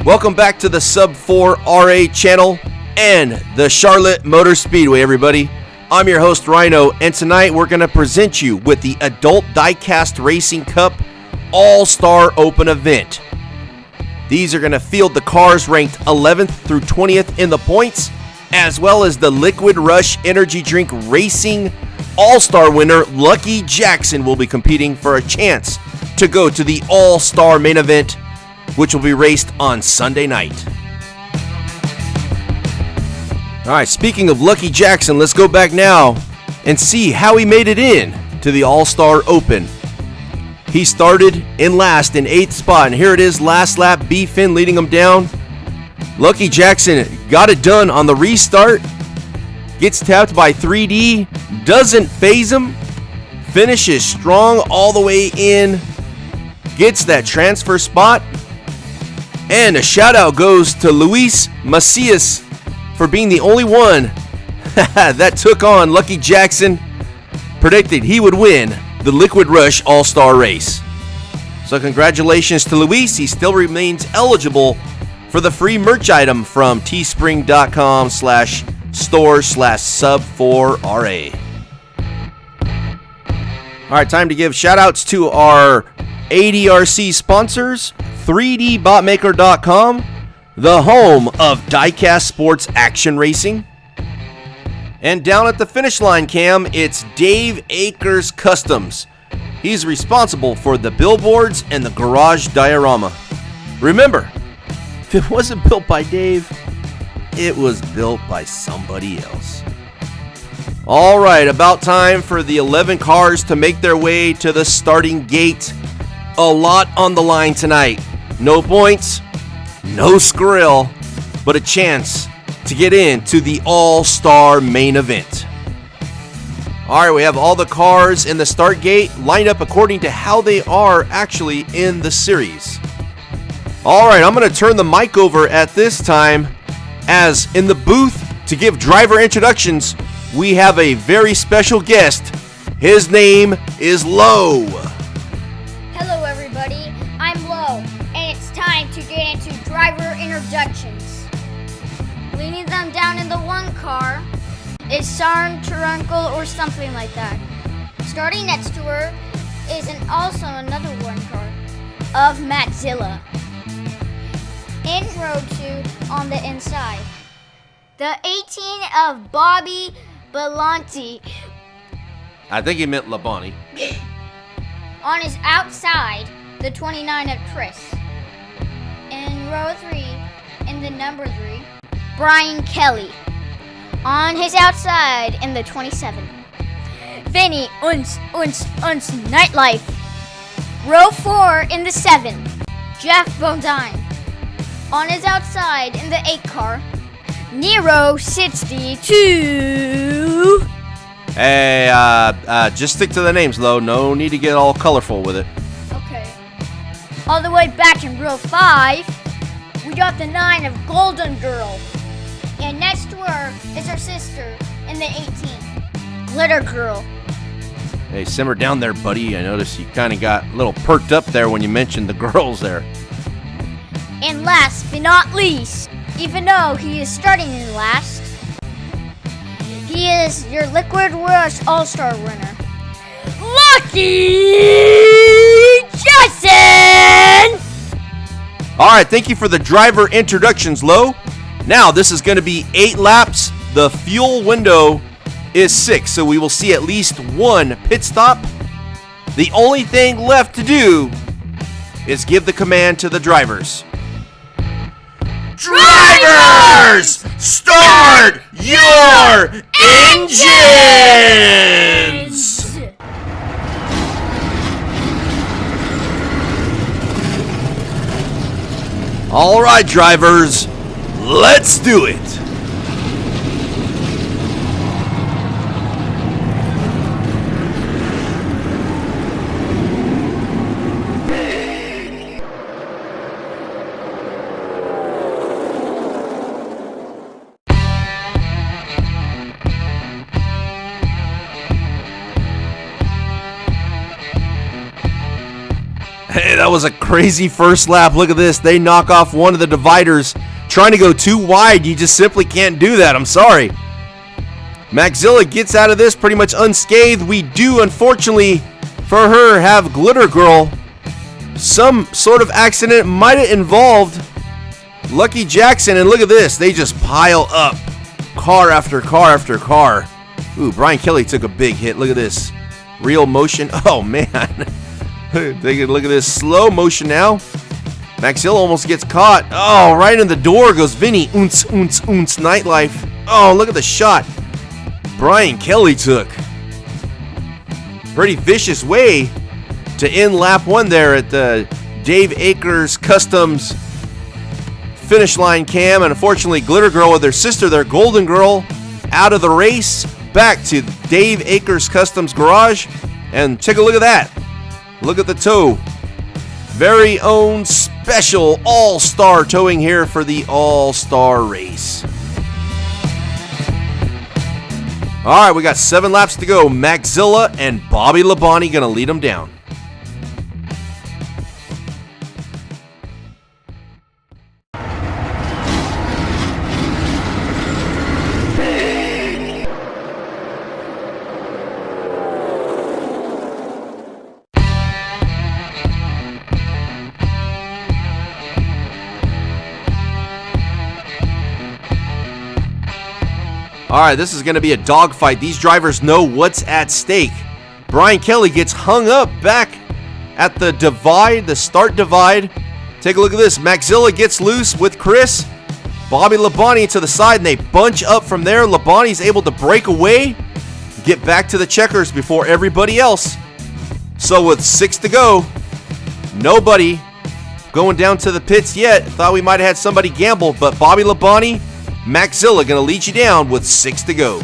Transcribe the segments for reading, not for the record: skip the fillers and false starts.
Welcome back to the Sub 4 RA channel and the Charlotte Motor Speedway, everybody. I'm your host, Rhino, and tonight we're going to present you with the Adult Diecast Racing Cup All-Star Open event. These are going to field the cars ranked 11th through 20th in the points, as well as the Liquid Rush Energy Drink Racing All-Star winner, Lucky Jackson, will be competing for a chance to go to the All-Star main event, which will be raced on Sunday night. All right, speaking of Lucky Jackson, let's go back now and see how he made it in to the All-Star Open. He started in last in 8th spot, and here it is, last lap, B-Fin leading him down. Lucky Jackson got it done on the restart, gets tapped by 3D, doesn't phase him, finishes strong all the way in, gets that transfer spot. And a shout out goes to Luis Macias for being the only one that took on Lucky Jackson. Predicted he would win the Liquid Rush All-Star race. So congratulations to Luis. He still remains eligible for the free merch item from teespring.com/store/sub4ra. All right, time to give shout outs to our ADRC sponsors, 3dbotmaker.com, the home of diecast sports action racing. And down at the finish line, Cam, it's Dave Akers Customs. He's responsible for the billboards and the garage diorama. Remember, if it wasn't built by Dave, it was built by somebody else. All right, about time for the 11 cars to make their way to the starting gate. A lot on the line tonight. No points, no skrill, but a chance to get into the All-Star main event. All right, we have all the cars in the start gate lined up according to how they are actually in the series. All right, I'm going to turn the mic over at this time, as in the booth to give driver introductions, we have a very special guest. His name is Lo. Hello everybody, I'm Lo, and it's time to get into driver introductions. Leading them down in the one car is Sarn Turankle or something like that. Starting next to her is also another one car of Mattzilla. In row 2 on the inside, the 18 of Bobby Belanti. I think he meant Labonte. On his outside, the 29 of Chris. In row 3, in the number 3, Brian Kelly. On his outside, in the 27, Vinny Uns Nightlife. Row 4, in the 7, Jeff Bodine. On his outside, in the 8 car, Nero 62. Hey, just stick to the names, Lo. No need to get all colorful with it. Okay. All the way back in row 5, we got the 9 of Golden Girl. And next to her is her sister in the 18, Glitter Girl. Hey, simmer down there, buddy. I noticed you kind of got a little perked up there when you mentioned the girls there. And last but not least, even though he is starting in last, he is your Liquid Rush All-Star winner, Lucky Jackson! All right, thank you for the driver introductions, Lo. Now, this is going to be 8 laps. The fuel window is 6, so we will see at least one pit stop. The only thing left to do is give the command to the drivers. Drivers, start your engines! All right, drivers, let's do it. Hey, that was a crazy first lap. Look at this. They knock off one of the dividers. Trying to go too wide, you just simply can't do that. I'm sorry. Maxilla gets out of this pretty much unscathed. We do, unfortunately, for her, have Glitter Girl. Some sort of accident might have involved Lucky Jackson, and look at this. They just pile up car after car after car. Ooh, Brian Kelly took a big hit. Look at this. Real motion. Oh, man. Take a look at this. Slow motion now. Maxilla almost gets caught. Oh, right in the door goes Vinny. Oonce, oonce, oonce, nightlife. Oh, look at the shot Brian Kelly took. Pretty vicious way to end lap 1 there at the Dave Akers Customs finish line cam. And unfortunately, Glitter Girl with their sister, their Golden Girl, out of the race. Back to Dave Akers Customs garage. And take a look at that. Look at the tow. Very own special all-star towing here for the all-star race. All right, we got 7 laps to go. Maxilla and Bobby Labonte gonna lead them down. All right, this is going to be a dogfight. These drivers know what's at stake. Brian Kelly gets hung up back at the divide, the start divide. Take a look at this. Maxilla gets loose with Chris. Bobby Labonte to the side, and they bunch up from there. Labonte's able to break away, get back to the checkers before everybody else. So with 6 to go, nobody going down to the pits yet. Thought we might have had somebody gamble, but Bobby Labonte, Maxilla gonna lead you down with 6 to go.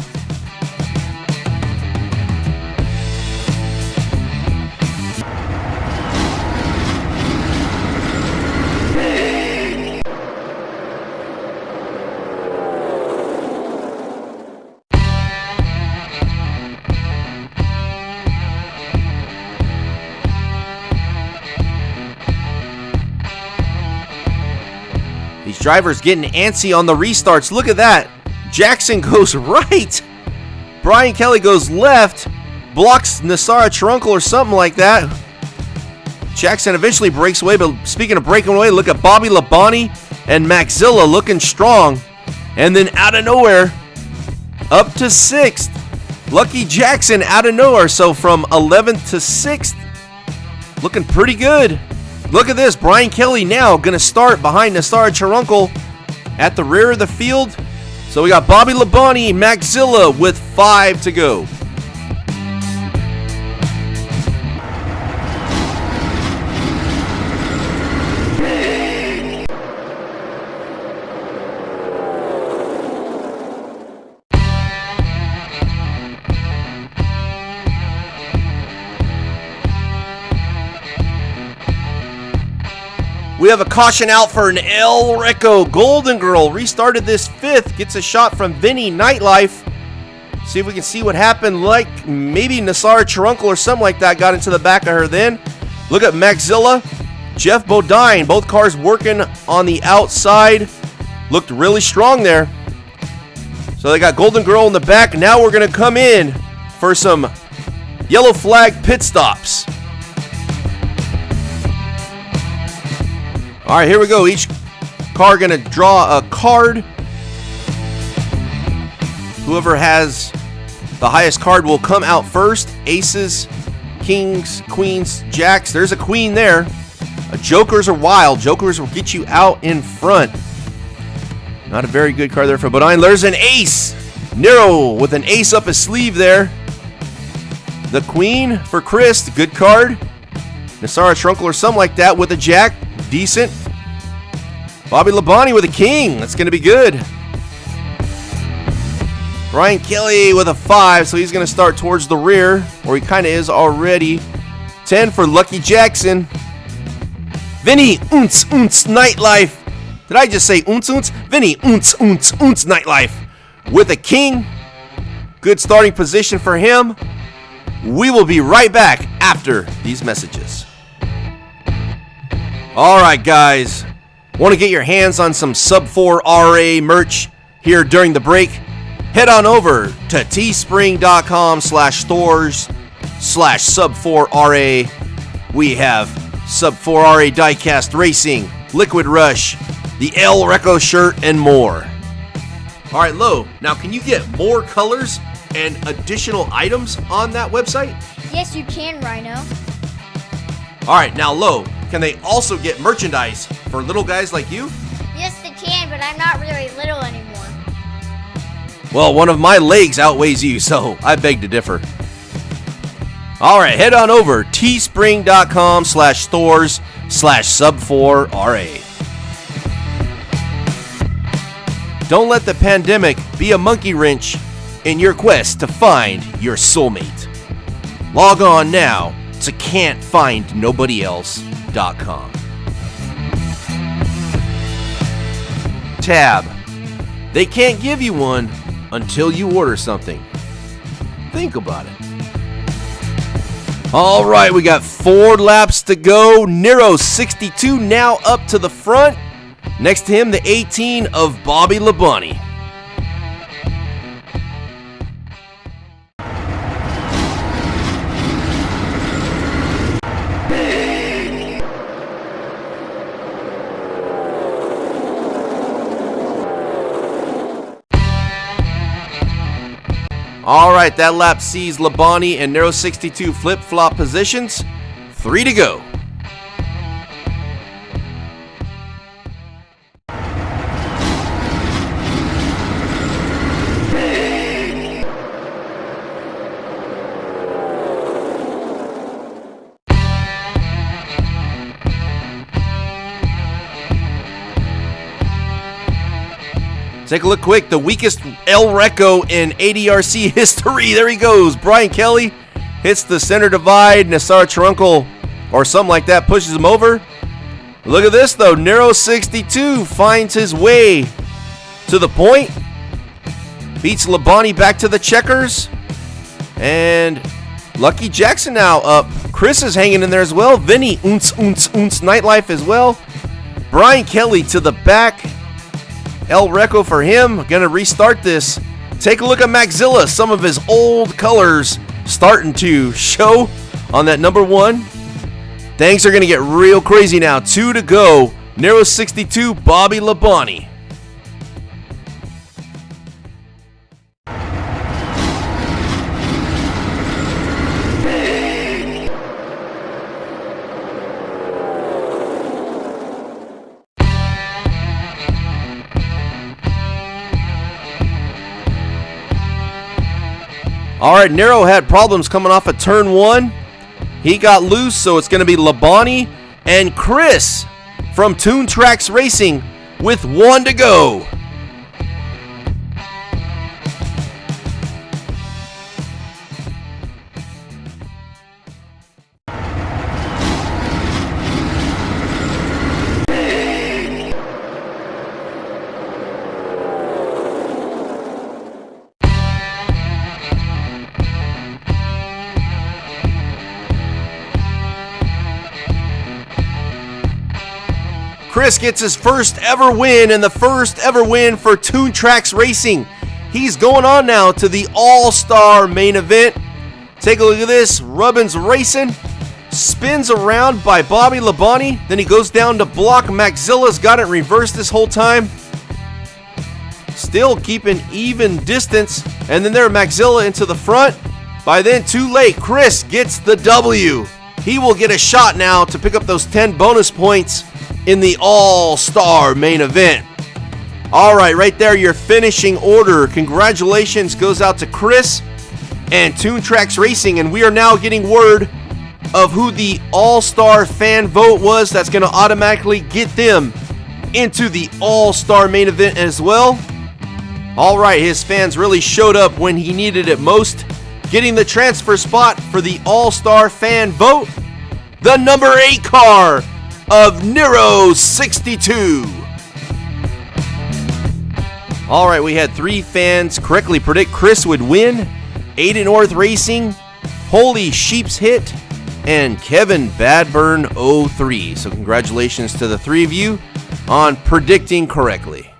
These drivers getting antsy on the restarts. Look at that. Jackson goes right. Brian Kelly goes left. Blocks Nasara Trunkel or something like that. Jackson eventually breaks away. But speaking of breaking away, look at Bobby Labonte and Maxilla looking strong. And then out of nowhere, up to 6th. Lucky Jackson out of nowhere. So from 11th to 6th. Looking pretty good. Look at this. Brian Kelly now going to start behind Nasara Trunkel at the rear of the field. So we got Bobby Labonte, Maxilla with 5 to go. We have a caution out for an El Rico. Golden Girl restarted this 5th. Gets a shot from Vinny Nightlife. See if we can see what happened. Like maybe Nasara Trunkel or something like that got into the back of her then. Look at Maxilla. Jeff Bodine. Both cars working on the outside. Looked really strong there. So they got Golden Girl in the back. Now we're going to come in for some yellow flag pit stops. All right, here we go. Each car going to draw a card. Whoever has the highest card will come out first. Aces, kings, queens, jacks. There's a queen there. Jokers are wild. Jokers will get you out in front. Not a very good card there for Bodine. There's an ace. Nero with an ace up his sleeve there. The queen for Chris. Good card. Nasara Trunkel or something like that with a jack. Decent. Bobby Labonte with a king. That's going to be good. Brian Kelly with a 5, so he's going to start towards the rear, or he kind of is already. 10 for Lucky Jackson. Vinny Oonce Oonce Nightlife. Did I just say Oonce Oonce? Vinny Oonce Oonce Oonce Nightlife with a king. Good starting position for him. We will be right back after these messages. All right, guys. Want to get your hands on some Sub4 RA merch here during the break? Head on over to teespring.com/stores/Sub4RA. We have Sub4RA Diecast Racing, Liquid Rush, the El Reco shirt, and more. All right, Lo, now can you get more colors and additional items on that website? Yes, you can, Rhino. All right, now Lo, can they also get merchandise for little guys like you? Yes, they can, but I'm not really little anymore. Well, one of my legs outweighs you, so I beg to differ. All right, head on over teespring.com/stores/Sub4RA. Don't let the pandemic be a monkey wrench in your quest to find your soulmate. Log on now to can'tfindnobodyelse.com. Tab. They can't give you one until you order something. Think about it. All right, we got 4 laps to go. Nero62 now up to the front. Next to him, the 18 of Bobby Labonte. All right, that lap sees Labonte and Nero62 flip-flop positions. 3 to go. Take a look quick. The weakest El Reco in ADRC history. There he goes. Brian Kelly hits the center divide. Nassar Trunkel or something like that pushes him over. Look at this, though. Nero62 finds his way to the point. Beats Labonte back to the checkers. And Lucky Jackson now up. Chris is hanging in there as well. Vinny, Nightlife as well. Brian Kelly to the back. El Reco for him. Gonna restart this. Take a look at Maxilla. Some of his old colors starting to show on that number 1. Things are gonna get real crazy now. 2 to go. Nero62, Bobby Labonte. All right, Nero had problems coming off of turn 1. He got loose, so it's going to be Labonte and Chris from Toon Tracks Racing with 1 to go. Chris gets his first ever win and the first ever win for Toon Tracks Racing. He's going on now to the All-Star main event. Take a look at this. Rubbins racing. Spins around by Bobby Labonte. Then he goes down to block. Maxilla's got it reversed this whole time. Still keeping even distance. And then there, Maxilla into the front. By then, too late. Chris gets the W. He will get a shot now to pick up those 10 bonus points in the All-Star main event. All right, right there, your finishing order. Congratulations goes out to Chris and Toon Tracks Racing, and we are now getting word of who the All-Star fan vote was. That's going to automatically get them into the All-Star main event as well. All right, his fans really showed up when he needed it most, getting the transfer spot for the All-Star fan vote. The number 8 car of Nero62. All right, we had 3 fans correctly predict Chris would win. Aiden North Racing, Holy Sheep's Hit, and Kevin Badburn 03. So congratulations to the three of you on predicting correctly.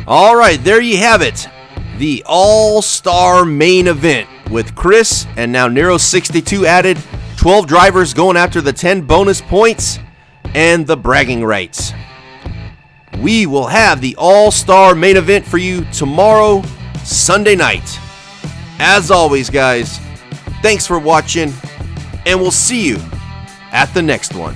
All right, there you have it. The All-Star main event with Chris and now Nero62 added, 12 drivers going after the 10 bonus points and the bragging rights. We will have the All-Star main event for you tomorrow, Sunday night. As always, guys, thanks for watching, and we'll see you at the next one.